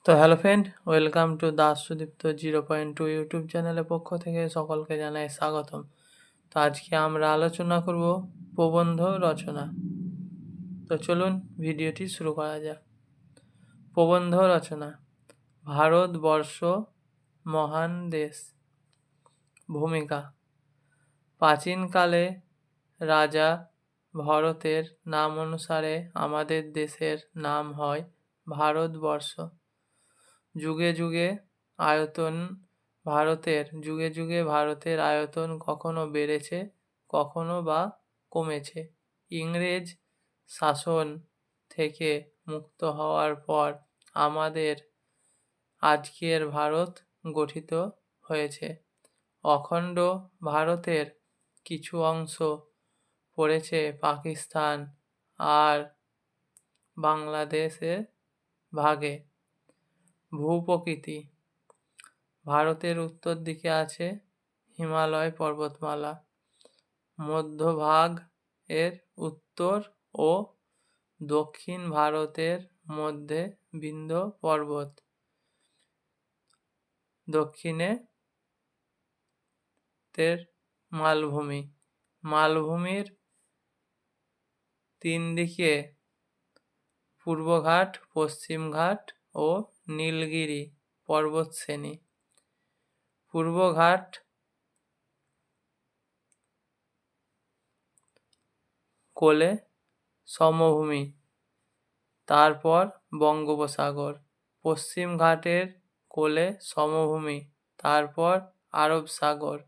তো hello friend, welcome to Das Sudipta 0.2 YouTube চ্যানেলের পক্ষ থেকে সকলকে জানাই স্বাগতম। তো আজকে আমরা আলোচনা করব প্রবন্ধ রচনা। তো চলুন ভিডিওটি শুরু করা যাক। প্রবন্ধ রচনা। ভারতবর্ষ মহান দেশ। ভূমিকা। প্রাচীনকালে রাজা ভরতের নাম অনুসারে আমাদের দেশের নাম হয় ভারতবর্ষ। যুগে যুগে ভারতের আয়তন কখনো বেড়েছে, কখনো বা কমেছে। ইংরেজ শাসন থেকে মুক্ত হওয়ার পর আমাদের আজকের ভারত গঠিত হয়েছে। অখণ্ড ভারতের কিছু অংশ পড়েছে পাকিস্তান আর বাংলাদেশের ভাগে। ভূপ্রকৃতি। ভারতের উত্তর দিকে আছে হিমালয় পর্বতমালা। মধ্যভাগ এর উত্তর ও দক্ষিণ ভারতের মধ্যে বিন্ধ্য পর্বত। দক্ষিণে মালভূমি। মালভূমির তিন দিকে পূর্বঘাট, পশ্চিমঘাট ও নীলগিরি পর্বতশ্রেণী। পূর্বঘাট কোলে সমভূমি, তারপর বঙ্গোপসাগর। পশ্চিম ঘাটের কোলে সমভূমি, তারপর আরব সাগর।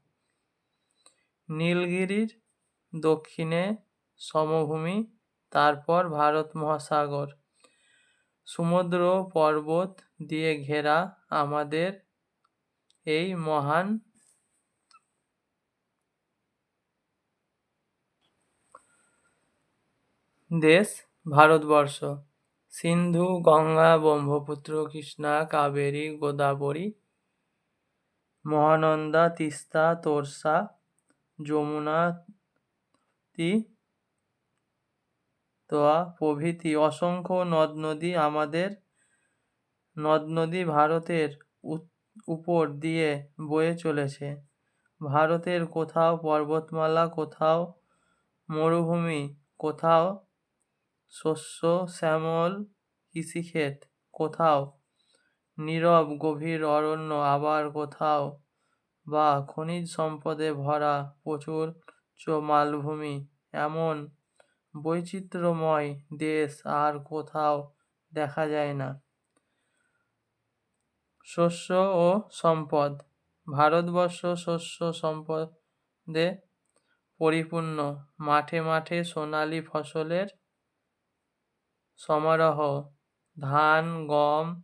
নীলগিরির দক্ষিণে সমভূমি, তারপর ভারত মহাসাগর। সমুদ্র পর্বত দিয়ে ঘেরা আমাদের এই মহান দেশ ভারতবর্ষ। সিন্ধু, গঙ্গা, ব্রহ্মপুত্র, কৃষ্ণা, কাবেরী, গোদাবরী, মহানন্দা, তিস্তা, তোর্সা, যমুনা, তোয়া প্রভৃতি অসংখ্য নদ-নদী ভারতের উপর দিয়ে বয়ে চলেছে। ভারতের কোথাও পর্বতমালা, কোথাও মরুভূমি, কোথাও শস্য শ্যামল কৃষিক্ষেত, কোথাও নীরব গভীর অরণ্য, আবার কোথাও বা খনিজ সম্পদে ভরা প্রচুর মালভূমি। এমন বৈচিত্র্যময় দেশ আর কোথাও দেখা যায় না। শস্য ও সম্পদ। ভারতবর্ষ শস্য সম্পদে পরিপূর্ণ। মাঠে মাঠে সোনালী ফসলের সমারোহ। ধান, গম,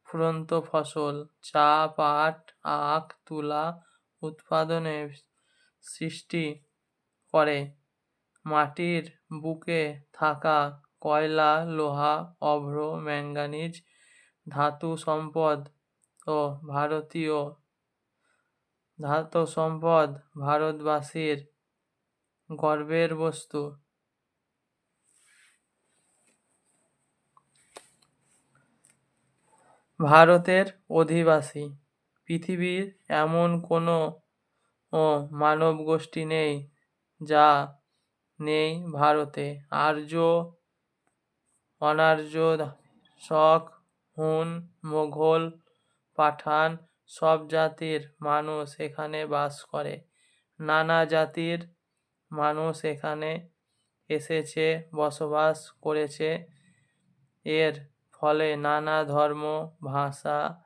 ফুটন্ত ফসল, চা, পাট, আখ, তুলা উৎপাদনে সৃষ্টি করে। মাটির বুকে থাকা কয়লা, লোহা, অভ্র, ম্যাঙ্গানিজ ধাতু সম্পদ ও ভারতবাসীর গর্বের বস্তু। ভারতের অধিবাসী। পৃথিবীর এমন কোনো মানব গোষ্ঠী নেই যা নেই ভারতে। আর্য, অনার্য, শক, হুন, মোঘল, পাঠান সব জাতির মানুষ এখানে বাস করে। নানা জাতির মানুষ এখানে এসেছে, বসবাস করেছে। এর ফলে নানা ধর্ম, ভাষা,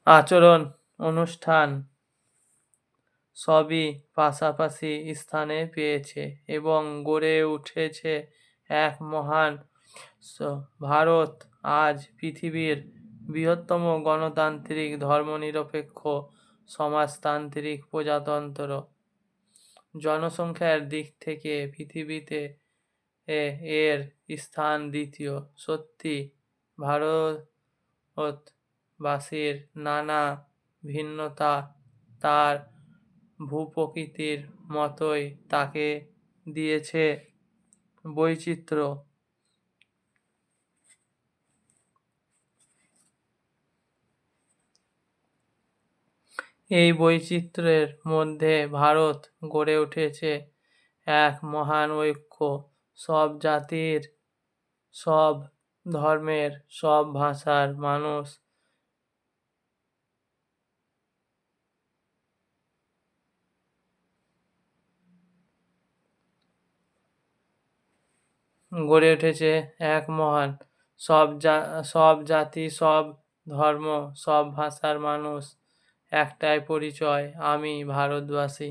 আচরণ, অনুষ্ঠান সবই পাশাপাশি স্থানে পেয়েছে এবং গড়ে উঠেছে এক মহান ভারত। আজ পৃথিবীর বৃহত্তম গণতান্ত্রিক ধর্মনিরপেক্ষ সমাজতান্ত্রিক প্রজাতন্ত্র। জনসংখ্যার দিক থেকে পৃথিবীতে এর স্থান দ্বিতীয়। সত্যি ভারতবাসীর নানা ভিন্নতা তার ভূপ্রকৃতির মতোই তাকে দিয়েছে বৈচিত্র্য। এই বৈচিত্র্যের মধ্যে ভারত গড়ে উঠেছে এক মহান ঐক্য। সব জাতির, সব ধর্মের, সব ভাষার মানুষ গড়ে উঠেছে এক মহান। সব জাতি, সব ধর্ম, সব ভাষার মানুষ, একটাই পরিচয়, আমি ভারতবাসী।